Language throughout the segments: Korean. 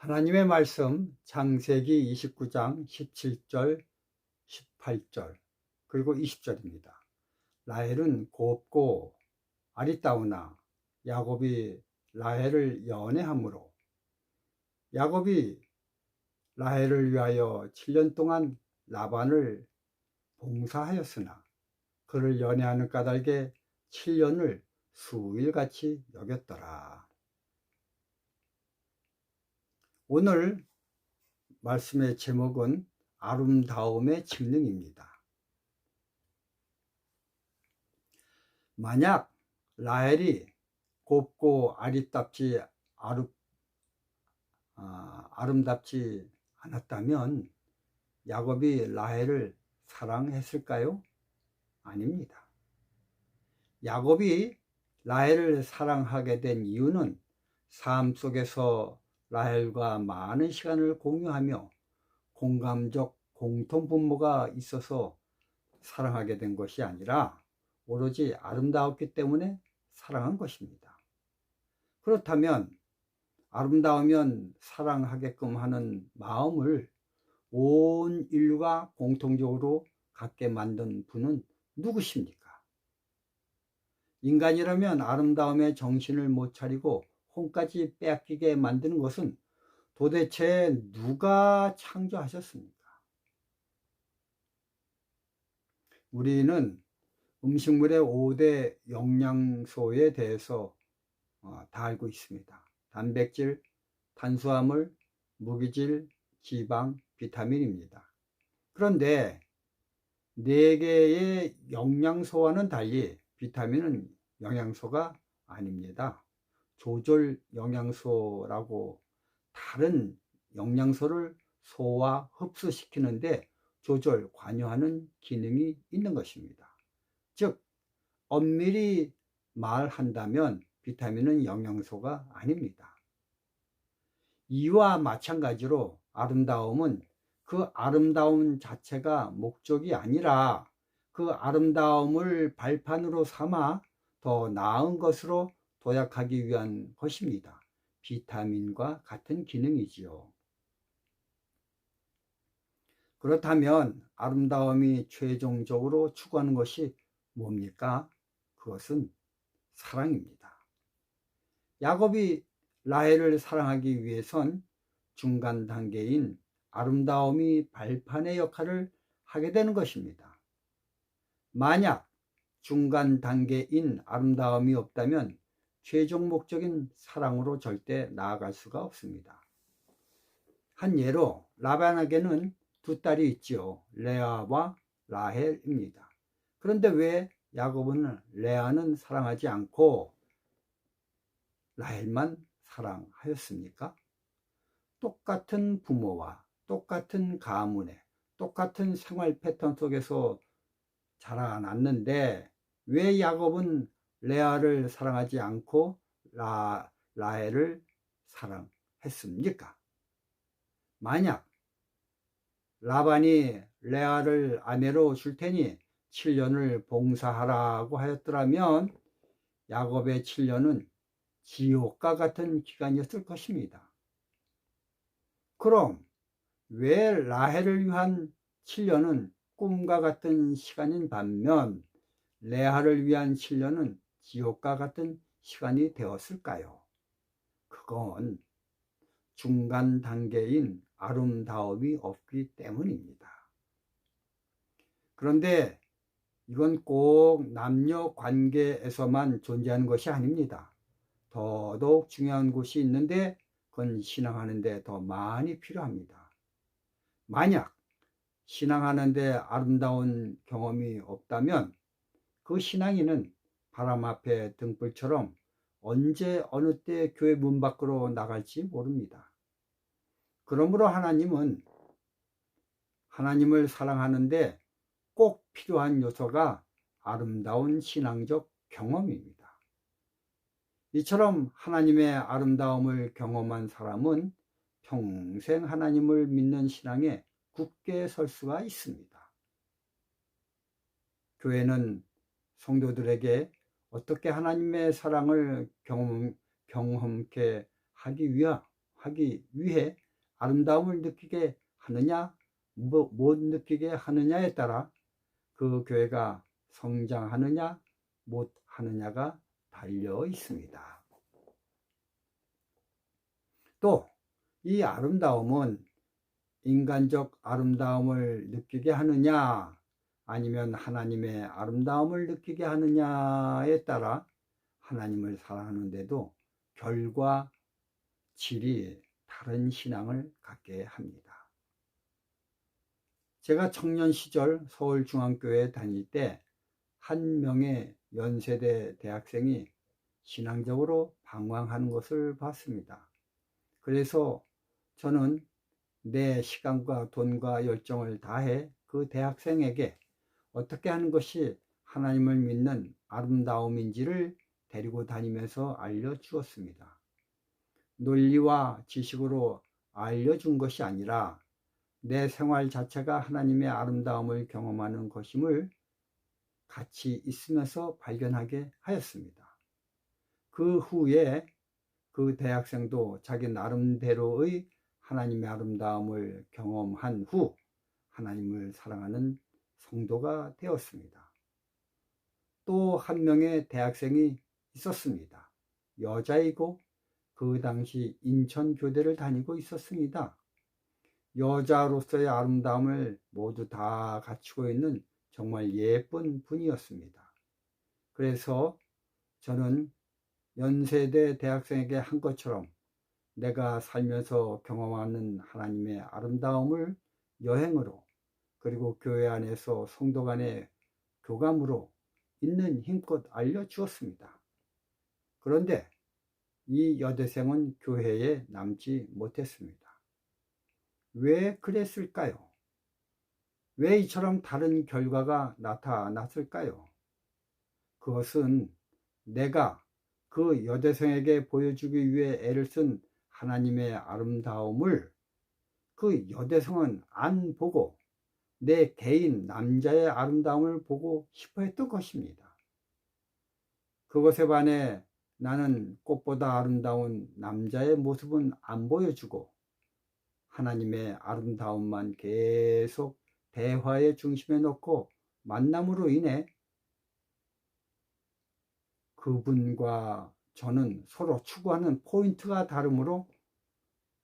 하나님의 말씀 창세기 29장 17절, 18절 그리고 20절입니다. 라헬은 곱고 아리따우나 야곱이 라헬을 연애하므로 야곱이 라헬을 위하여 7년 동안 라반을 봉사하였으나 그를 연애하는 까닭에 7년을 수일같이 여겼더라. 오늘 말씀의 제목은 아름다움의 칙령입니다. 만약 라헬이 곱고 아름답지 않았다면 야곱이 라헬을 사랑했을까요? 아닙니다. 야곱이 라헬을 사랑하게 된 이유는 삶 속에서 라헬과 많은 시간을 공유하며 공감적 공통분모가 있어서 사랑하게 된 것이 아니라 오로지 아름다웠기 때문에 사랑한 것입니다. 그렇다면 아름다우면 사랑하게끔 하는 마음을 온 인류가 공통적으로 갖게 만든 분은 누구십니까? 인간이라면 아름다움에 정신을 못 차리고 혼까지 빼앗기게 만드는 것은 도대체 누가 창조하셨습니까? 우리는 음식물의 5대 영양소에 대해서 다 알고 있습니다. 단백질, 탄수화물, 무기질, 지방, 비타민입니다. 그런데 4개의 영양소와는 달리 비타민은 영양소가 아닙니다. 조절 영양소라고 다른 영양소를 소화, 흡수시키는데 관여하는 기능이 있는 것입니다. 즉, 엄밀히 말한다면 비타민은 영양소가 아닙니다. 이와 마찬가지로 아름다움은 그 아름다움 자체가 목적이 아니라 그 아름다움을 발판으로 삼아 더 나은 것으로 도약하기 위한 것입니다. 비타민과 같은 기능이지요. 그렇다면 아름다움이 최종적으로 추구하는 것이 뭡니까? 그것은 사랑입니다. 야곱이 라헬을 사랑하기 위해선 중간 단계인 아름다움이 발판의 역할을 하게 되는 것입니다. 만약 중간 단계인 아름다움이 없다면 최종 목적인 사랑으로 절대 나아갈 수가 없습니다. 한 예로 라반에게는 2딸이 있지요. 레아와 라헬입니다. 그런데 왜 야곱은 레아는 사랑하지 않고 라헬만 사랑하였습니까? 똑같은 부모와 똑같은 가문에 똑같은 생활 패턴 속에서 자라났는데 왜 야곱은 레아를 사랑하지 않고 라헬을 사랑했습니까? 만약 라반이 레아를 아내로 줄 테니 7년을 봉사하라고 하였더라면 야곱의 7년은 지옥과 같은 기간이었을 것입니다. 그럼 왜 라헬을 위한 7년은 꿈과 같은 시간인 반면 레아를 위한 7년은 지옥과 같은 시간이 되었을까요? 그건 중간 단계인 아름다움이 없기 때문입니다. 그런데 이건 꼭 남녀 관계에서만 존재하는 것이 아닙니다. 더더욱 중요한 곳이 있는데 그건 신앙하는데 더 많이 필요합니다. 만약 신앙하는데 아름다운 경험이 없다면 그 신앙인은 바람 앞에 등불처럼 언제 어느 때 교회 문 밖으로 나갈지 모릅니다. 그러므로 하나님은 하나님을 사랑하는데 꼭 필요한 요소가 아름다운 신앙적 경험입니다. 이처럼 하나님의 아름다움을 경험한 사람은 평생 하나님을 믿는 신앙에 굳게 설 수가 있습니다. 교회는 성도들에게 어떻게 하나님의 사랑을 경험케 하기 하기 위해 아름다움을 느끼게 하느냐, 못 느끼게 하느냐에 따라 그 교회가 성장하느냐, 못 하느냐가 달려 있습니다. 또 이 아름다움은 인간적 아름다움을 느끼게 하느냐, 아니면 하나님의 아름다움을 느끼게 하느냐에 따라 하나님을 사랑하는데도 결과 질이 다른 신앙을 갖게 합니다. 제가 청년 시절 서울중앙교회에 다닐 때 한 명의 연세대 대학생이 신앙적으로 방황하는 것을 봤습니다. 그래서 저는 내 시간과 돈과 열정을 다해 그 대학생에게 어떻게 하는 것이 하나님을 믿는 아름다움인지를 데리고 다니면서 알려주었습니다. 논리와 지식으로 알려준 것이 아니라 내 생활 자체가 하나님의 아름다움을 경험하는 것임을 같이 있으면서 발견하게 하였습니다. 그 후에 그 대학생도 자기 나름대로의 하나님의 아름다움을 경험한 후 하나님을 사랑하는 성도가 되었습니다. 또 한 명의 대학생이 있었습니다. 여자이고 그 당시 인천교대를 다니고 있었습니다. 여자로서의 아름다움을 모두 다 갖추고 있는 정말 예쁜 분이었습니다. 그래서 저는 연세대 대학생에게 한 것처럼 내가 살면서 경험하는 하나님의 아름다움을 여행으로, 그리고 교회 안에서 성도 간의 교감으로 있는 힘껏 알려주었습니다. 그런데 이 여대생은 교회에 남지 못했습니다. 왜 그랬을까요? 왜 이처럼 다른 결과가 나타났을까요? 그것은 내가 그 여대생에게 보여주기 위해 애를 쓴 하나님의 아름다움을 그 여대생은 안 보고 내 개인 남자의 아름다움을 보고 싶어 했던 것입니다. 그것에 반해 나는 꽃보다 아름다운 남자의 모습은 안 보여주고 하나님의 아름다움만 계속 대화의 중심에 놓고 만남으로 인해 그분과 저는 서로 추구하는 포인트가 다르므로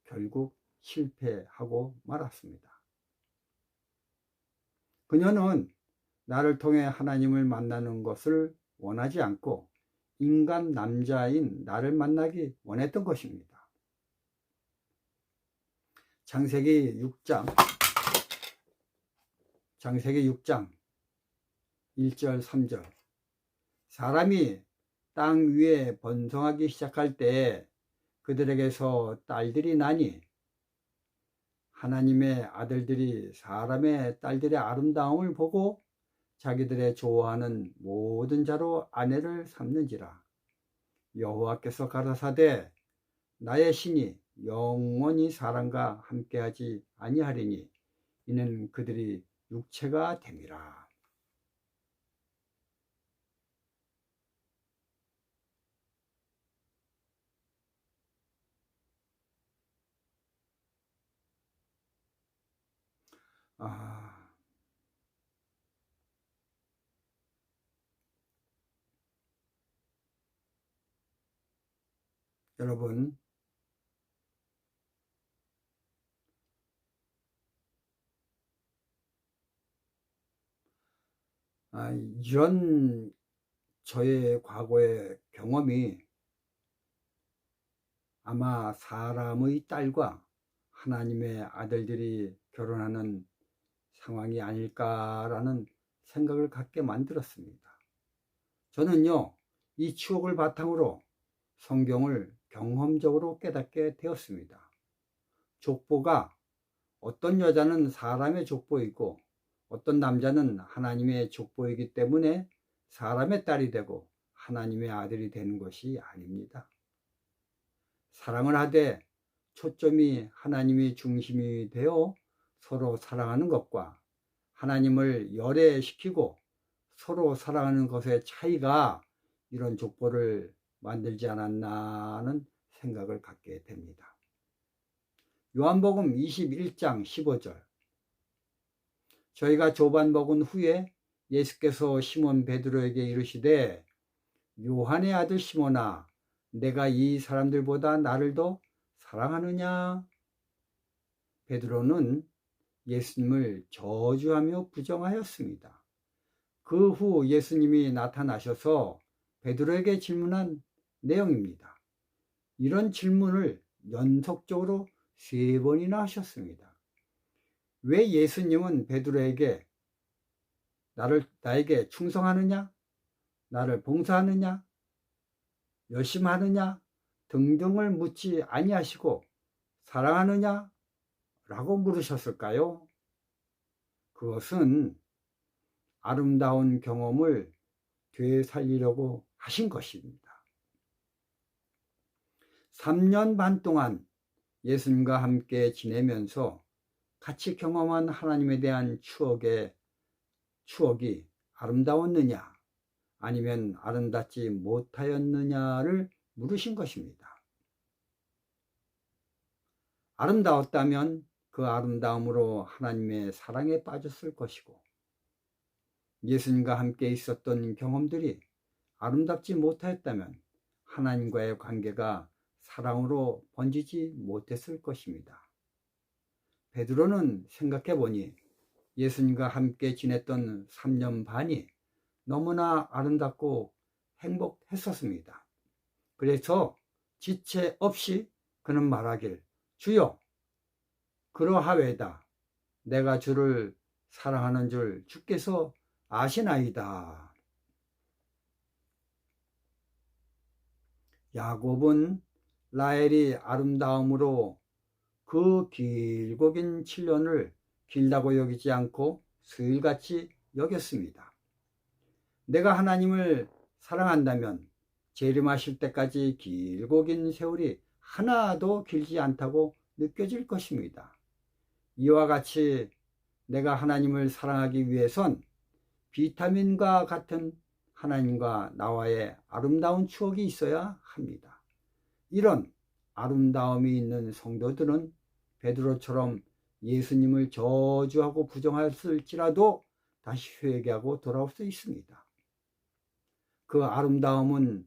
결국 실패하고 말았습니다. 그녀는 나를 통해 하나님을 만나는 것을 원하지 않고 인간 남자인 나를 만나기 원했던 것입니다. 창세기 6장 1절 3절 사람이 땅 위에 번성하기 시작할 때 그들에게서 딸들이 나니 하나님의 아들들이 사람의 딸들의 아름다움을 보고 자기들의 좋아하는 모든 자로 아내를 삼는지라. 여호와께서 가라사대 나의 신이 영원히 사람과 함께하지 아니하리니 이는 그들이 육체가 됨이라. 여러분, 이런 저의 과거의 경험이 아마 사람의 딸과 하나님의 아들들이 결혼하는 상황이 아닐까라는 생각을 갖게 만들었습니다. 저는요, 이 추억을 바탕으로 성경을 경험적으로 깨닫게 되었습니다. 족보가 어떤 여자는 사람의 족보이고 어떤 남자는 하나님의 족보이기 때문에 사람의 딸이 되고 하나님의 아들이 되는 것이 아닙니다. 사랑을 하되 초점이 하나님이 중심이 되어 서로 사랑하는 것과 하나님을 열애시키고 서로 사랑하는 것의 차이가 이런 족보를 만들지 않았나 하는 생각을 갖게 됩니다. 요한복음 21장 15절. 저희가 조반 먹은 후에 예수께서 시몬 베드로에게 이르시되 요한의 아들 시몬아, 내가 이 사람들보다 나를 더 사랑하느냐? 베드로는 예수님을 저주하며 부정하였습니다. 그 후 예수님이 나타나셔서 베드로에게 질문한 내용입니다. 이런 질문을 연속적으로 3번이나 하셨습니다. 왜 예수님은 베드로에게 나에게 충성하느냐? 나를 봉사하느냐? 열심히 하느냐? 등등을 묻지 아니하시고 사랑하느냐? 라고 물으셨을까요? 그것은 아름다운 경험을 되살리려고 하신 것입니다. 3년 반 동안 예수님과 함께 지내면서 같이 경험한 하나님에 대한 추억이 아름다웠느냐 아니면 아름답지 못하였느냐를 물으신 것입니다. 아름다웠다면 그 아름다움으로 하나님의 사랑에 빠졌을 것이고, 예수님과 함께 있었던 경험들이 아름답지 못하였다면 하나님과의 관계가 사랑으로 번지지 못했을 것입니다. 베드로는 생각해 보니 예수님과 함께 지냈던 3년 반이 너무나 아름답고 행복했었습니다. 그래서 지체 없이 그는 말하길, 주여, 그러하외다. 내가 주를 사랑하는 줄 주께서 아시나이다. 야곱은 라헬이 아름다움으로 그 길고 긴 7년을 길다고 여기지 않고 수일같이 여겼습니다. 내가 하나님을 사랑한다면 재림하실 때까지 길고 긴 세월이 하나도 길지 않다고 느껴질 것입니다. 이와 같이 내가 하나님을 사랑하기 위해선 비타민과 같은 하나님과 나와의 아름다운 추억이 있어야 합니다. 이런 아름다움이 있는 성도들은 베드로처럼 예수님을 저주하고 부정했을지라도 다시 회개하고 돌아올 수 있습니다. 그 아름다움은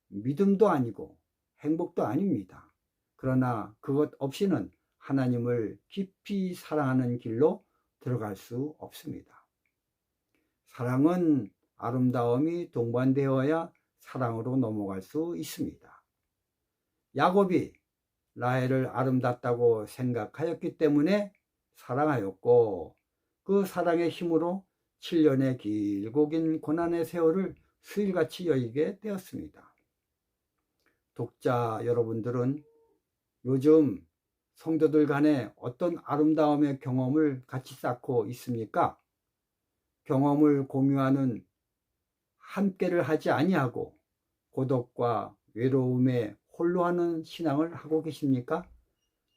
믿음도 아니고 행복도 아닙니다. 그러나 그것 없이는 하나님을 깊이 사랑하는 길로 들어갈 수 없습니다. 사랑은 아름다움이 동반되어야 사랑으로 넘어갈 수 있습니다. 야곱이 라헬을 아름답다고 생각하였기 때문에 사랑하였고, 그 사랑의 힘으로 7년의 길고 긴 고난의 세월을 수일같이 여기게 되었습니다. 독자 여러분들은 요즘 성도들 간에 어떤 아름다움의 경험을 같이 쌓고 있습니까? 경험을 공유하는 함께를 하지 아니하고 고독과 외로움에 홀로 하는 신앙을 하고 계십니까?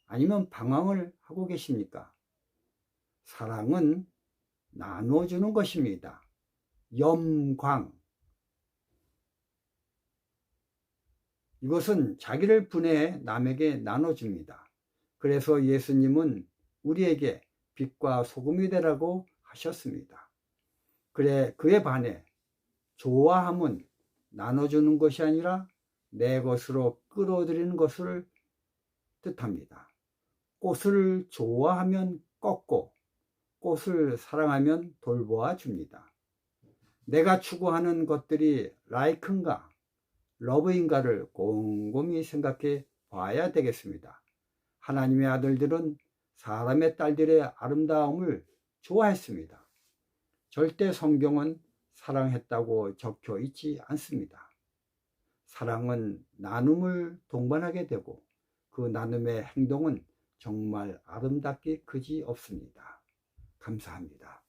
아니면 방황을 하고 계십니까? 사랑은 나눠주는 것입니다. 염광. 이것은 자기를 분해해 남에게 나눠줍니다. 그래서 예수님은 우리에게 빛과 소금이 되라고 하셨습니다. 그에 반해 좋아함은 나눠주는 것이 아니라 내 것으로 끌어들이는 것을 뜻합니다. 꽃을 좋아하면 꺾고 꽃을 사랑하면 돌보아 줍니다. 내가 추구하는 것들이 라이크인가 러브인가를 곰곰이 생각해 봐야 되겠습니다. 하나님의 아들들은 사람의 딸들의 아름다움을 좋아했습니다. 절대 성경은 사랑했다고 적혀 있지 않습니다. 사랑은 나눔을 동반하게 되고 그 나눔의 행동은 정말 아름답게 그지 없습니다. 감사합니다.